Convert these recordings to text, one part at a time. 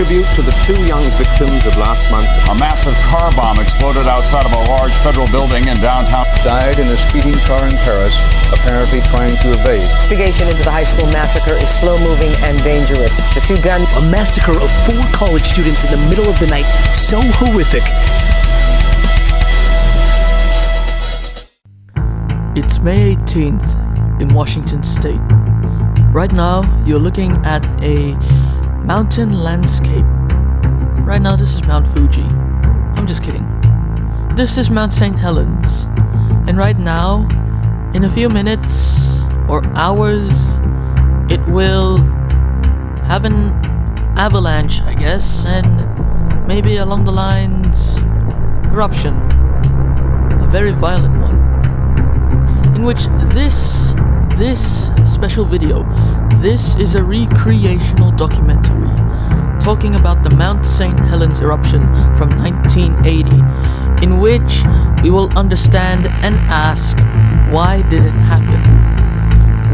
tribute to the two young victims of last month's A massive car bomb exploded outside of a large federal building in downtown. died in a speeding car in Paris, apparently trying to evade. Investigation into the high school massacre is slow-moving and dangerous. The two gun... A massacre of 4 college students in the middle of the night. So horrific. It's May 18th in Washington State. Right now, you're looking at a mountain landscape. Right now, this is Mount Fuji. I'm just kidding. This is Mount St. Helens. And right now, in a few minutes or hours, it will have an avalanche, I guess, and maybe along the lines, eruption. A very violent one. In which this special video, this is a recreational documentary talking about the Mount St. Helens eruption from 1980, in which we will understand and ask, why did it happen?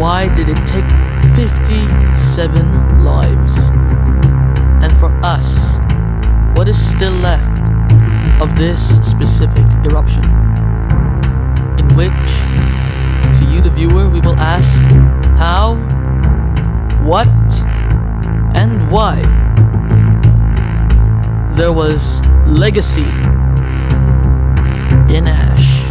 Why did it take 57 lives? And for us, what is still left of this specific eruption? In which, to you the viewer, we will ask how, what, and why there was legacy in ash.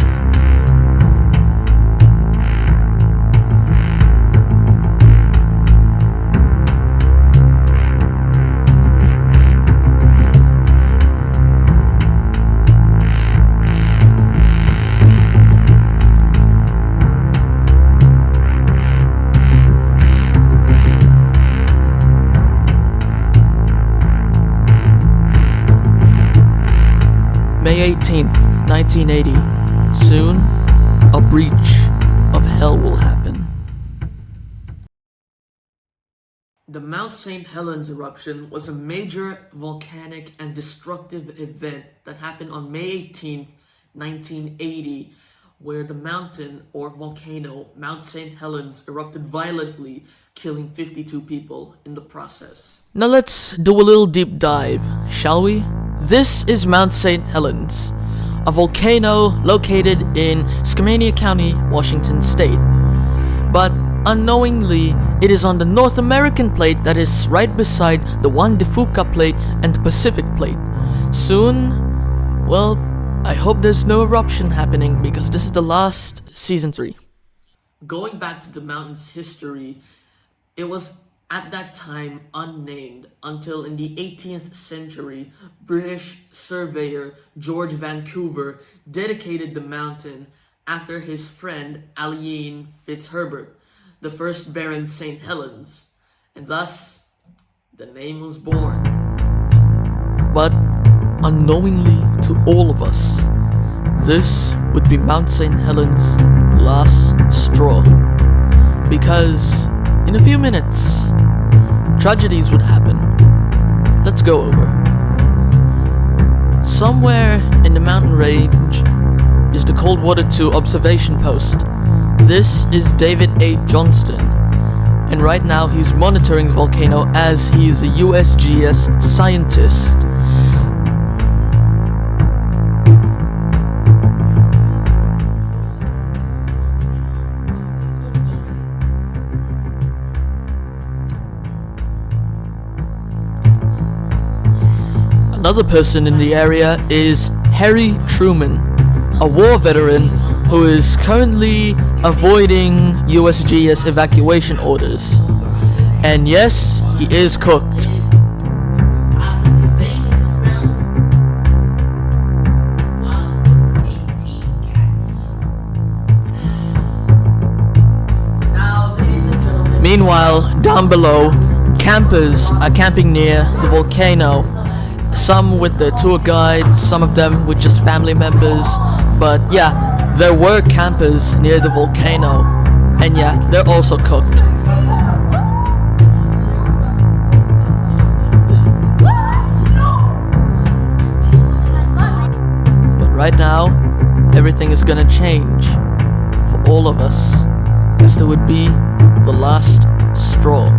May 18th, 1980. Soon, a breach of hell will happen. The Mount St. Helens eruption was a major volcanic and destructive event that happened on May 18th, 1980, where the mountain or volcano, Mount St. Helens, erupted violently, killing 52 people in the process. Now let's do a little deep dive, shall we? This is Mount St. Helens, a volcano located in Skamania County, Washington State. But unknowingly, it is on the North American plate that is right beside the Juan de Fuca plate and the Pacific plate. Soon, well, I hope there's no eruption happening because this is the last season 3. Going back to the mountain's history, it was at that time unnamed until in the 18th century, British surveyor George Vancouver dedicated the mountain after his friend Aline Fitzherbert, the first Baron St. Helens, and thus the name was born. But unknowingly to all of us, this would be Mount St. Helens' last straw, because in a few minutes, tragedies would happen. Let's go over. Somewhere in the mountain range is the Coldwater 2 observation post. This is David A. Johnston, and right now he's monitoring the volcano as he is a USGS scientist. Another person in the area is Harry Truman, a war veteran who is currently avoiding USGS evacuation orders. And yes, he is cooked. Meanwhile, down below, campers are camping near the volcano. Some with their tour guides, some of them with just family members. But yeah, there were campers near the volcano. And yeah, they're also cooked. But right now, everything is gonna change for all of us, as there would be the last straw.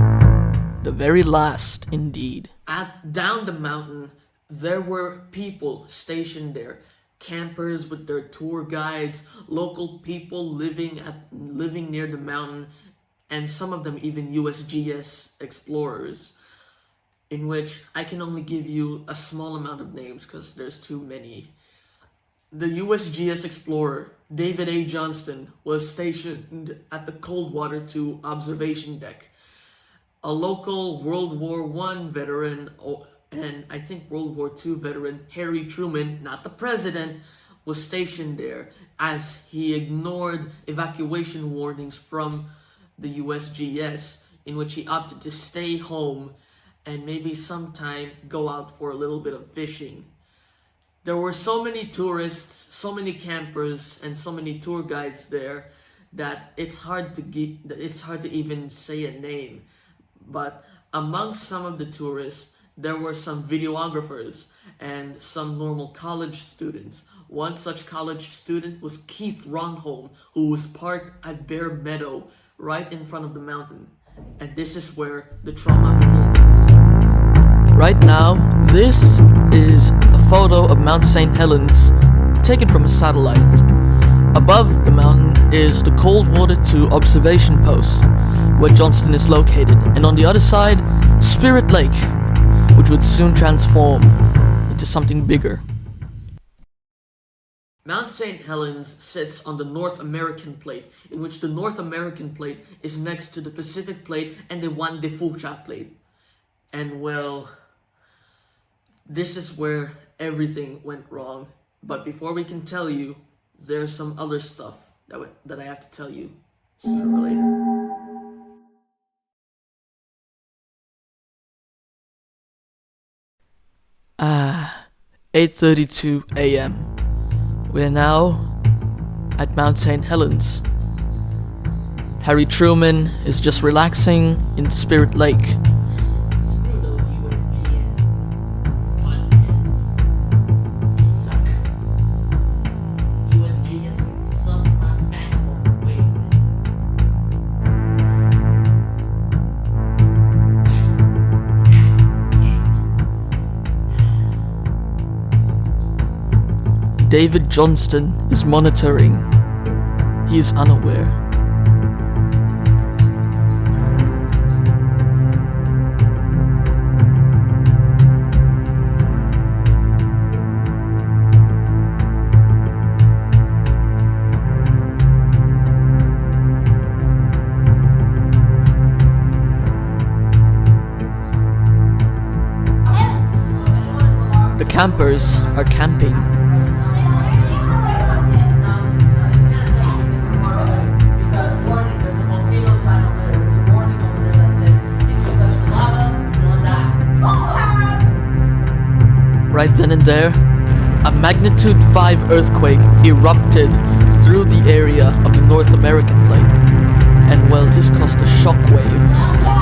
The very last indeed. Down the mountain, there were people stationed there, campers with their tour guides, local people living near the mountain, and some of them even USGS explorers, in which I can only give you a small amount of names because there's too many. The USGS explorer, David A. Johnston, was stationed at the Coldwater 2 observation deck. A local World War I veteran, and I think World War II veteran, Harry Truman, not the president, was stationed there as he ignored evacuation warnings from the USGS, in which he opted to stay home and maybe sometime go out for a little bit of fishing. There were so many tourists, so many campers, and so many tour guides there that it's hard to even say a name. But among some of the tourists, there were some videographers and some normal college students. One such college student was Keith Ronholm, who was parked at Bear Meadow, right in front of the mountain. And this is where the trauma begins. Right now, this is a photo of Mount St. Helens, taken from a satellite. Above the mountain is the Coldwater 2 observation post, where Johnston is located, and on the other side, Spirit Lake, which would soon transform into something bigger. Mount St. Helens sits on the North American plate, in which the North American plate is next to the Pacific plate and the Juan de Fuca plate. And well, this is where everything went wrong. But before we can tell you, there's some other stuff that I have to tell you sooner or later. 8:32 a.m. We're now at Mount St. Helens. Harry Truman is just relaxing in Spirit Lake. David Johnston is monitoring. He is unaware. The campers are camping. Right then and there, a magnitude 5 earthquake erupted through the area of the North American plate, and well, this caused a shockwave.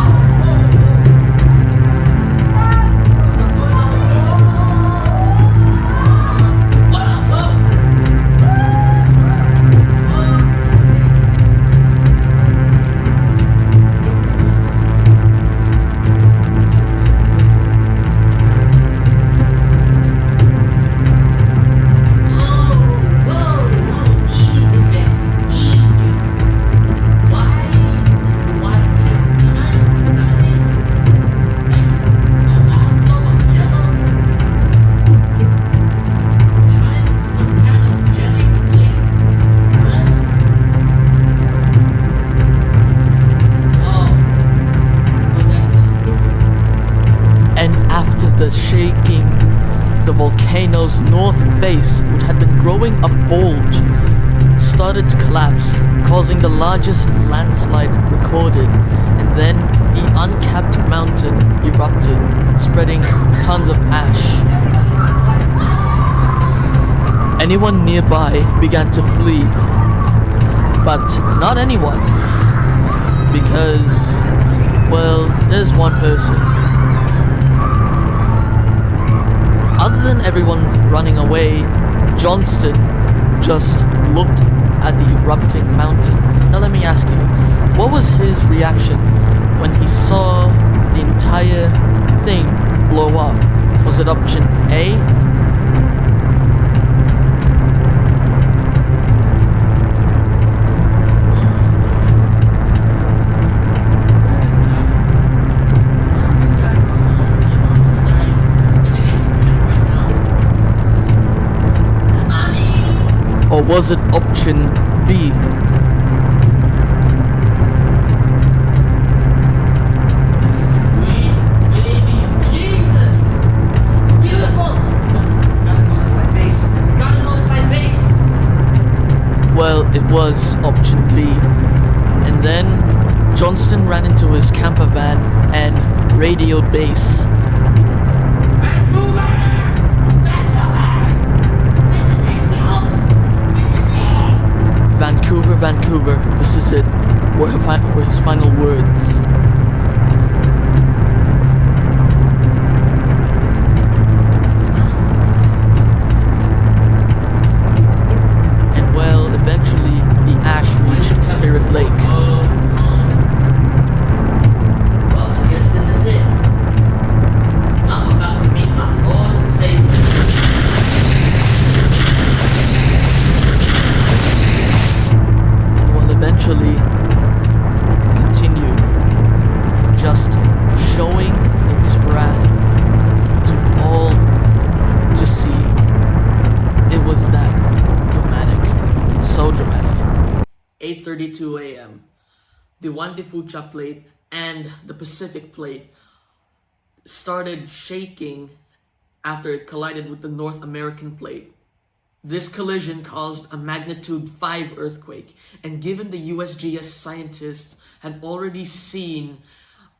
The shaking, the volcano's north face, which had been growing a bulge, started to collapse, causing the largest landslide recorded, and then the uncapped mountain erupted, spreading tons of ash. Anyone nearby began to flee, but not anyone, because, well, there's one person. Other than everyone running away, Johnston just looked at the erupting mountain. Now let me ask you, what was his reaction when he saw the entire thing blow off? Was it option A? Or was it option B? Sweet baby Jesus! It's beautiful! Gotta notify base. Gotta notify base! Well, it was option B. And then Johnston ran into his camper van and radioed base. Vancouver! Vancouver! This is it, yo! This is it! Vancouver, Vancouver, this is it, were his final words. And well, eventually, the ash reached Spirit Lake. Well, I guess this is it. I'm about to meet my Lord and Savior. Well, eventually, it continued, just showing its wrath to all to see. It was that dramatic, so dramatic. 8:32 a.m. The Wandifucha plate and the Pacific plate started shaking after it collided with the North American plate. This collision caused a magnitude 5 earthquake, and given the USGS scientists had already seen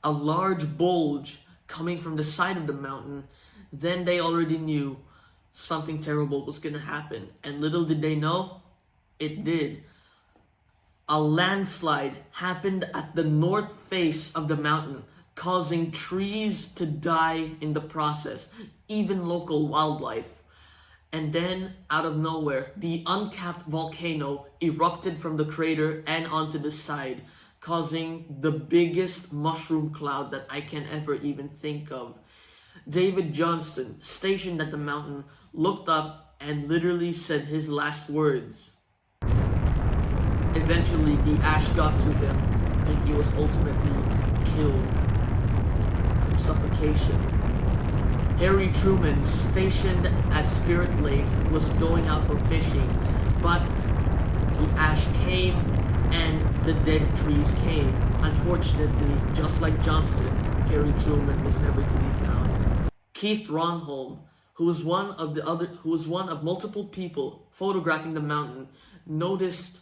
a large bulge coming from the side of the mountain, then they already knew something terrible was going to happen. And little did they know, it did. A landslide happened at the north face of the mountain, causing trees to die in the process, even local wildlife. And then, out of nowhere, the uncapped volcano erupted from the crater and onto the side, causing the biggest mushroom cloud that I can ever even think of. David Johnston, stationed at the mountain, looked up and literally said his last words. Eventually, the ash got to him, and he was ultimately killed from suffocation. Harry Truman, stationed at Spirit Lake, was going out for fishing, but the ash came and the dead trees came. Unfortunately, just like Johnston, Harry Truman was never to be found. Keith Ronholm, who was one of multiple people photographing the mountain, noticed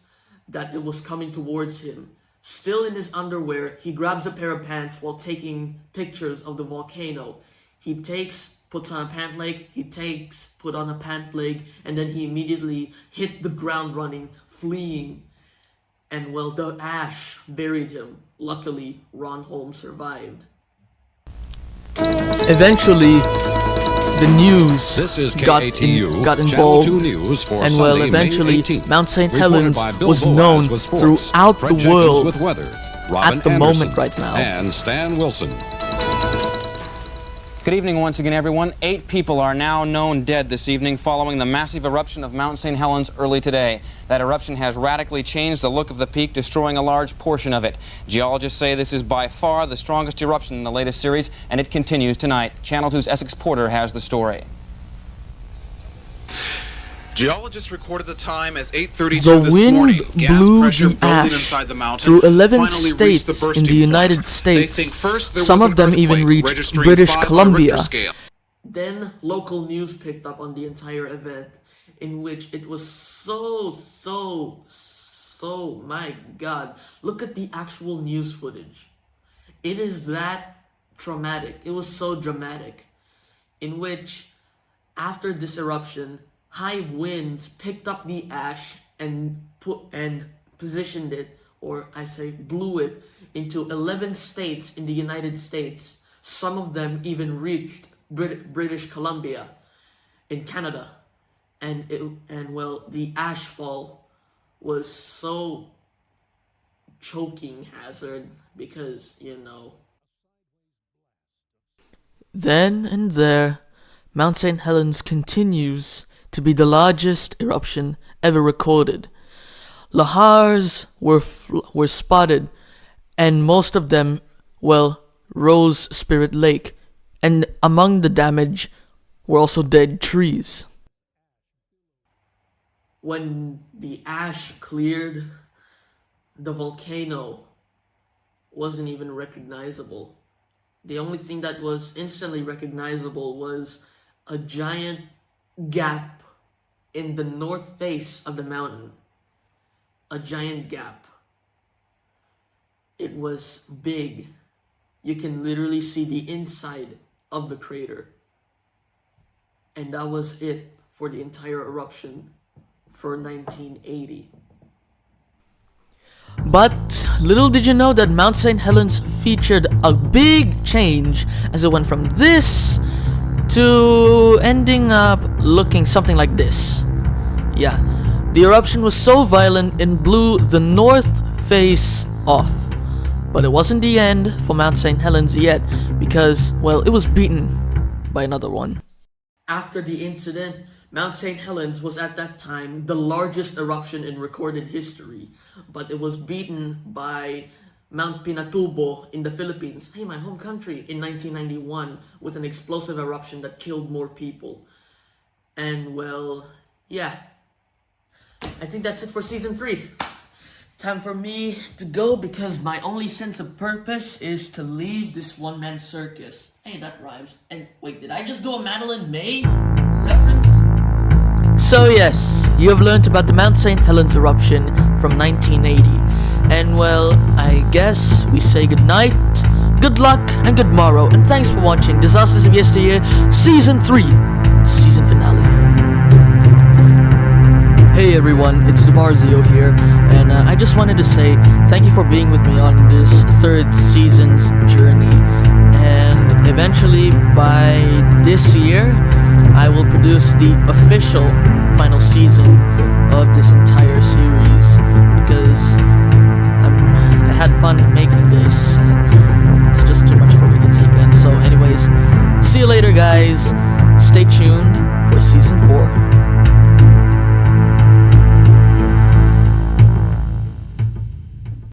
that it was coming towards him. Still in his underwear, he grabs a pair of pants while taking pictures of the volcano. He puts on a pant leg, put on a pant leg, and then he immediately hit the ground running, fleeing. And well, the ash buried him. Luckily, Ronholm survived. Eventually, the news got involved, and well, eventually, Mount St. Helens was known throughout the world at the moment right now. And Stan Wilson. Good evening once again, everyone. 8 people are now known dead this evening following the massive eruption of Mount St. Helens early today. That eruption has radically changed the look of the peak, destroying a large portion of it. Geologists say this is by far the strongest eruption in the latest series, and it continues tonight. Channel 2's Essex Porter has the story. Geologists recorded the time as 8:32 this morning. Gas pressure building inside the mountain through 11 finally states reached the in bursting the United point. States. They think first there Some was of them an even earthquake reached registering British 5 on Columbia. Richter scale. Then local news picked up on the entire event, in which it was so, my God. Look at the actual news footage. It is that traumatic. It was so dramatic, in which after this eruption, high winds picked up the ash and positioned it, or I say blew it, into 11 states in the United States. Some of them even reached British Columbia in Canada. And well, the ash fall was so choking hazard because, Then and there, Mount St. Helens continues to be the largest eruption ever recorded. Lahars were spotted, and most of them, Rose Spirit Lake, and among the damage were also dead trees. When the ash cleared, the volcano wasn't even recognizable. The only thing that was instantly recognizable was a giant gap in the north face of the mountain. A giant gap. It was big. You can literally see the inside of the crater. And that was it for the entire eruption for 1980. But little did you know that Mount St. Helens featured a big change as it went from this to ending up looking something like this. Yeah, the eruption was so violent it blew the north face off. But it wasn't the end for Mount St. Helens yet, because, it was beaten by another one. After the incident, Mount St. Helens was at that time the largest eruption in recorded history, but it was beaten by Mount Pinatubo in the Philippines, my home country, in 1991 with an explosive eruption that killed more people. And I think that's it for season 3. Time for me to go because my only sense of purpose is to leave this one-man circus. Hey, that rhymes. And wait, did I just do a Madeline May reference? So yes, you have learned about the Mount St. Helens eruption from 1980. And I guess we say goodnight, good luck, and good morrow. And thanks for watching Disasters of Yesteryear Season 3, Season Finale. Hey everyone, it's Ziolou here, and I just wanted to say thank you for being with me on this 3rd season's journey. And eventually, by this year, I will produce the official final season of this entire series, because I had fun making this, and it's just too much for me to take in. So anyways, see you later guys, stay tuned for Season 4.